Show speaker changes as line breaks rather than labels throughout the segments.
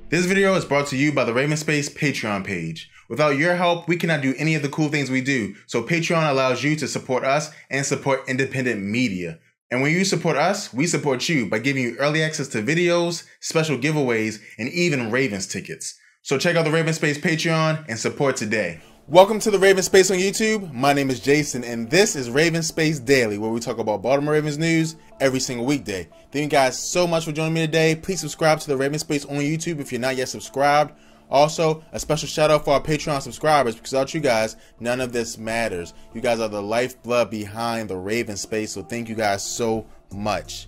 This video is brought to you by the Raven Space Patreon page. Without your help, we cannot do any of the cool things we do, so Patreon allows you to support us and support independent media. And when you support us, we support you by giving you early access to videos, special giveaways, and even Ravens tickets. So check out the Raven Space Patreon and support today. Welcome to the Raven Space on YouTube. My name is Jason, and this is Raven Space Daily, where we talk about Baltimore Ravens news every single weekday. Thank you guys so much for joining me today. Please subscribe to the Raven Space on YouTube if you're not yet subscribed. Also, a special shout out for our Patreon subscribers, because without you guys, none of this matters. You guys are the lifeblood behind the Raven Space, so thank you guys so much.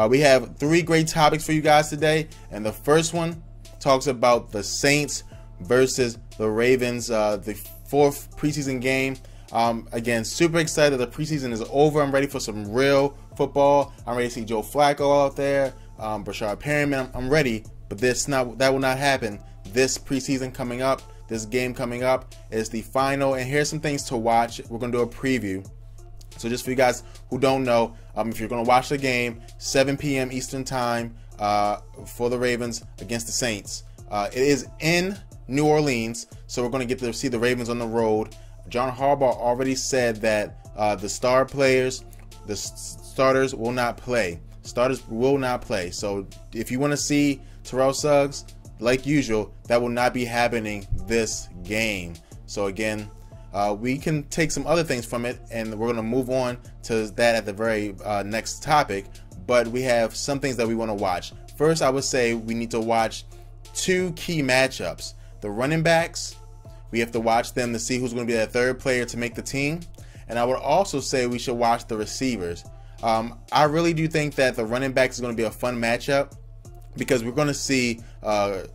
We have 3 great topics for you guys today, and the first one talks about the Saints versus the Ravens, the 4th preseason game. Again, super excited. The preseason is over. I'm ready for some real football. I'm ready to see Joe Flacco out there, Brashard Perryman. I'm ready, but that will not happen this preseason coming up. This game coming up is the final, and here's some things to watch. We're gonna do a preview. So just for you guys who don't know, if you're gonna watch the game, 7 p.m. Eastern time for the Ravens against the Saints. It is in New Orleans, so we're going to get to see the Ravens on the road. John Harbaugh already said that the starters will not play. Starters will not play. So if you want to see Terrell Suggs, like usual, that will not be happening this game. So again, we can take some other things from it, and we're going to move on to that at the very next topic. But we have some things that we want to watch. First, I would say we need to watch 2 key matchups. The running backs, we have to watch them to see who's going to be that 3rd player to make the team. And I would also say we should watch the receivers. I really do think that the running backs is going to be a fun matchup, because we're going to see Smoke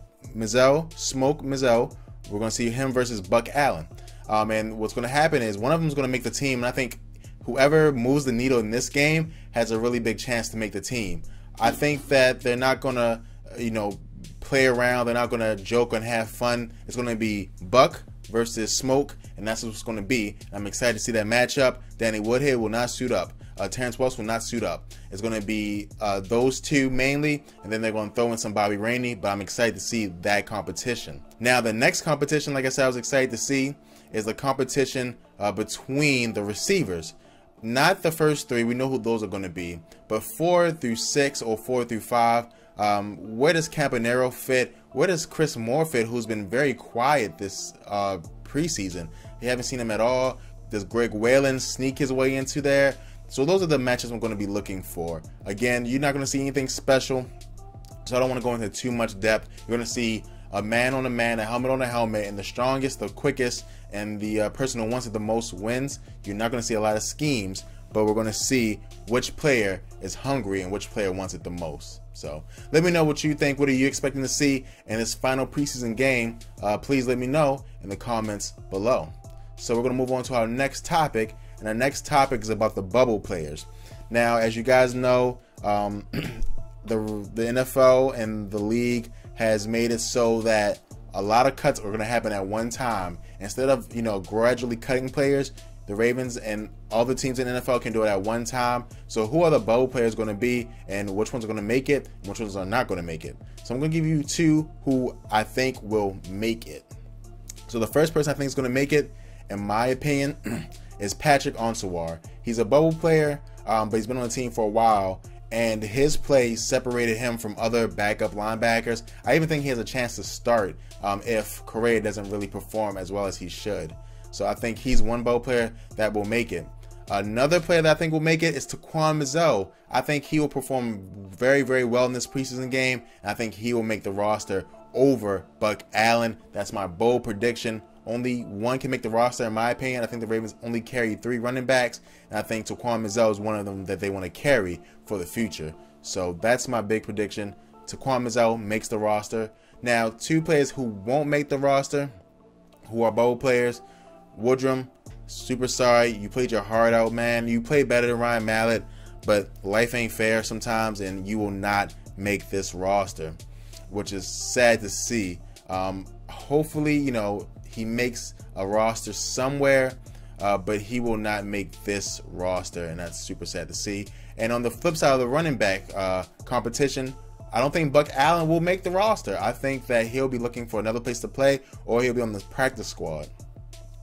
Mizell. We're going to see him versus Buck Allen. And what's going to happen is one of them is going to make the team. And I think whoever moves the needle in this game has a really big chance to make the team. I think that they're not going to, play around. They're not going to joke and have fun. It's going to be Buck versus Smoke, and that's what it's going to be. I'm excited to see that matchup. Danny Woodhead will not suit up. Terrence Wells will not suit up. It's going to be those 2 mainly, and then they're going to throw in some Bobby Rainey, but I'm excited to see that competition. Now, the next competition, like I said, I was excited to see, is the competition between the receivers. Not the first 3, we know who those are going to be, but 4 through 6 or 4 through 5. Where does Campanero fit? Where does Chris Moore fit, who's been very quiet this preseason? You haven't seen him at all. Does Greg Whalen sneak his way into there? So those are the matches I'm going to be looking for. Again, you're not going to see anything special, so I don't want to go into too much depth. You're going to see a man on a man, a helmet on a helmet, and the strongest, the quickest, and the person who wants it the most wins. You're not going to see a lot of schemes, but we're going to see which player is hungry and which player wants it the most. So let me know what you think. What are you expecting to see in this final preseason game? Please let me know in the comments below. So we're going to move on to our next topic, and our next topic is about the bubble players. Now, as you guys know, the NFL and the league has made it so that a lot of cuts are going to happen at one time. Instead of gradually cutting players, the Ravens and all the teams in the NFL can do it at one time. So who are the bubble players going to be, and which ones are going to make it, and which ones are not going to make it? So I'm going to give you 2 who I think will make it. So the first person I think is going to make it, in my opinion, is Patrick Onwuasor. He's a bubble player, but he's been on the team for a while, and his play separated him from other backup linebackers. I even think he has a chance to start if Correa doesn't really perform as well as he should. So I think he's one bubble player that will make it. Another player that I think will make it is Taquan Mizell. I think he will perform very, very well in this preseason game, and I think he will make the roster over Buck Allen. That's my bold prediction. Only one can make the roster, in my opinion. I think the Ravens only carry 3 running backs, and I think Taquan Mizell is one of them that they want to carry for the future. So that's my big prediction. Taquan Mizell makes the roster. Now, 2 players who won't make the roster, who are bubble players. Woodrum, super sorry. You played your heart out, man. You played better than Ryan Mallett, but life ain't fair sometimes, and you will not make this roster, which is sad to see. Hopefully, he makes a roster somewhere, but he will not make this roster, and that's super sad to see. And on the flip side of the running back competition, I don't think Buck Allen will make the roster. I think that he'll be looking for another place to play, or he'll be on the practice squad.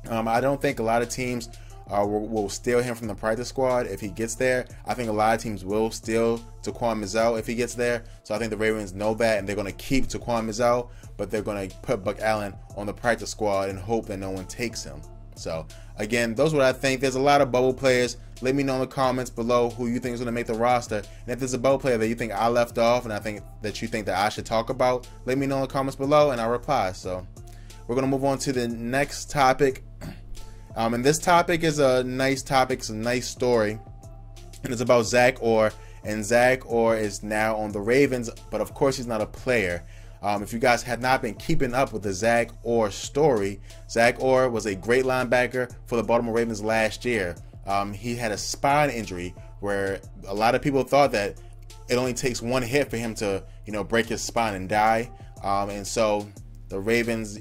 I don't think a lot of teams will steal him from the practice squad if he gets there. I think a lot of teams will steal Taquan Mizzell if he gets there. So I think the Ravens know that, and they're going to keep Taquan Mizzell, but they're going to put Buck Allen on the practice squad and hope that no one takes him. So again, those are what I think. There's a lot of bubble players. Let me know in the comments below who you think is going to make the roster. And if there's a bubble player that you think I left off and I think that you think that I should talk about, let me know in the comments below and I'll reply. So we're going to move on to the next topic. And this topic is a nice topic. It's a nice story. And it's about Zach Orr. And Zach Orr is now on the Ravens, but of course he's not a player. If you guys have not been keeping up with the Zach Orr story, Zach Orr was a great linebacker for the Baltimore Ravens last year. He had a spine injury where a lot of people thought that it only takes one hit for him to, break his spine and die. And so the Ravens,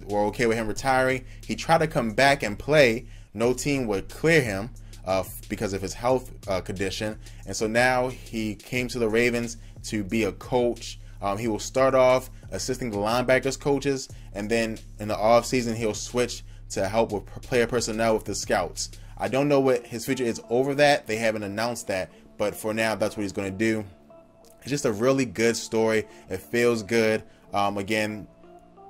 were okay with him retiring. He tried to come back and play. No team would clear him because of his health condition. And so now he came to the Ravens to be a coach. He will start off assisting the linebackers coaches, and then in the offseason he'll switch to help with player personnel with the scouts. I don't know what his future is over that. They haven't announced that, but for now that's what he's going to do. It's just a really good story. It feels good. Again,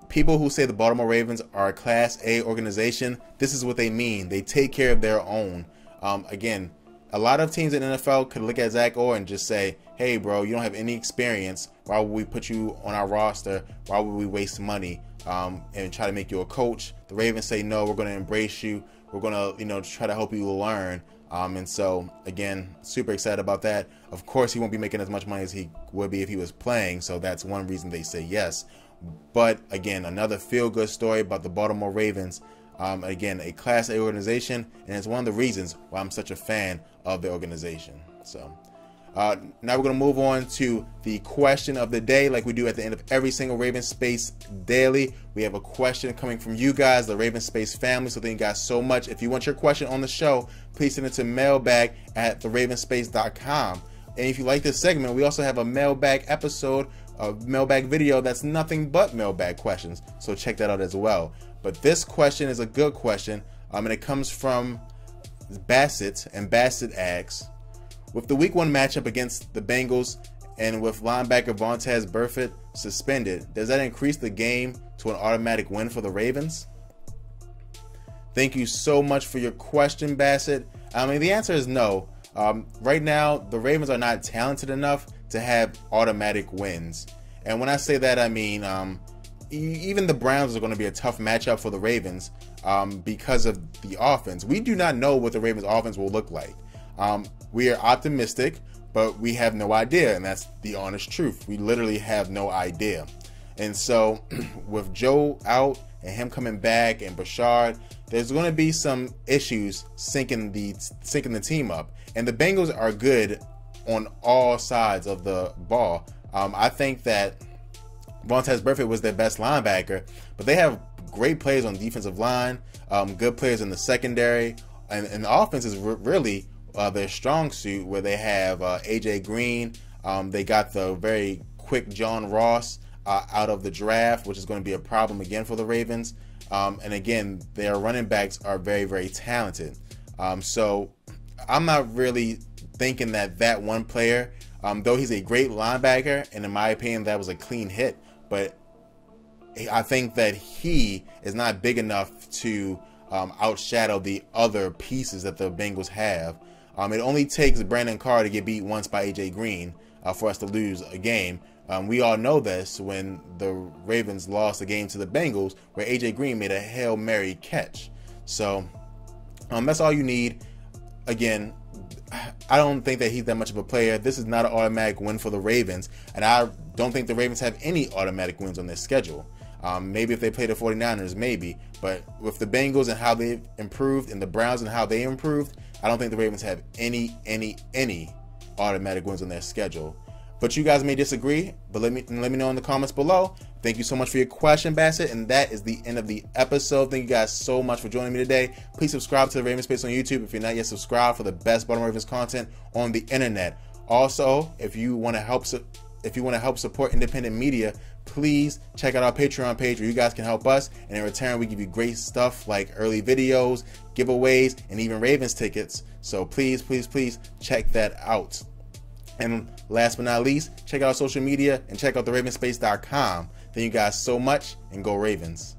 people who say the Baltimore Ravens are a Class A organization, this is what they mean. They take care of their own. Again, a lot of teams in the NFL could look at Zach Orr and just say, hey, bro, you don't have any experience. Why would we put you on our roster? Why would we waste money and try to make you a coach? The Ravens say, no, we're going to embrace you. We're going to, try to help you learn. And so, again, super excited about that. Of course, he won't be making as much money as he would be if he was playing. So that's one reason they say yes. But, again, another feel-good story about the Baltimore Ravens. Again, a Class A organization, and it's one of the reasons why I'm such a fan of the organization. So now we're going to move on to the question of the day, like we do at the end of every single Raven Space daily. We have a question coming from you guys, the Raven Space family, so thank you guys so much. If you want your question on the show, please send it to mailbag at theravenspace.com. And if you like this segment, we also have a mailbag episode, a mailbag video that's nothing but mailbag questions, so check that out as well. But this question is a good question, and it comes from Bassett, and Bassett asks, with the Week 1 matchup against the Bengals and with linebacker Vontaze Burfict suspended, does that increase the game to an automatic win for the Ravens? Thank you so much for your question, Bassett. The answer is no. Right now, the Ravens are not talented enough to have automatic wins. And when I say that, I mean even the Browns are going to be a tough matchup for the Ravens because of the offense. We do not know what the Ravens offense will look like. We are optimistic, but we have no idea, and that's the honest truth. We literally have no idea. And so with Joe out and him coming back and Bashard, there's going to be some issues syncing the team up. And the Bengals are good on all sides of the ball. I think that Vontaze Burfict was their best linebacker, but they have great players on the defensive line, good players in the secondary, and the offense is really their strong suit, where they have AJ Green. They got the very quick John Ross out of the draft, which is going to be a problem again for the Ravens. And again, their running backs are very, very talented. So I'm not really thinking that one player, though he's a great linebacker, and in my opinion, that was a clean hit, but I think that he is not big enough to outshadow the other pieces that the Bengals have. It only takes Brandon Carr to get beat once by AJ Green for us to lose a game. We all know this when the Ravens lost a game to the Bengals where AJ Green made a Hail Mary catch. So that's all you need. Again, I don't think that he's that much of a player. This is not an automatic win for the Ravens, and I don't think the Ravens have any automatic wins on their schedule. Maybe if they play the 49ers, maybe. But with the Bengals and how they've improved and the Browns and how they improved, I don't think the Ravens have any automatic wins on their schedule. But you guys may disagree, but let me know in the comments below. Thank you so much for your question, Bassett, and that is the end of the episode. Thank you guys so much for joining me today. Please subscribe to the Raven Space on YouTube if you're not yet subscribed for the best Baltimore Ravens content on the internet. Also, if you want to help if you want to help support independent media, please check out our Patreon page where you guys can help us, and in return we give you great stuff like early videos, giveaways, and even Ravens tickets. So please check that out. And last but not least, check out our social media and check out theravenspace.com. Thank you guys so much, and go Ravens.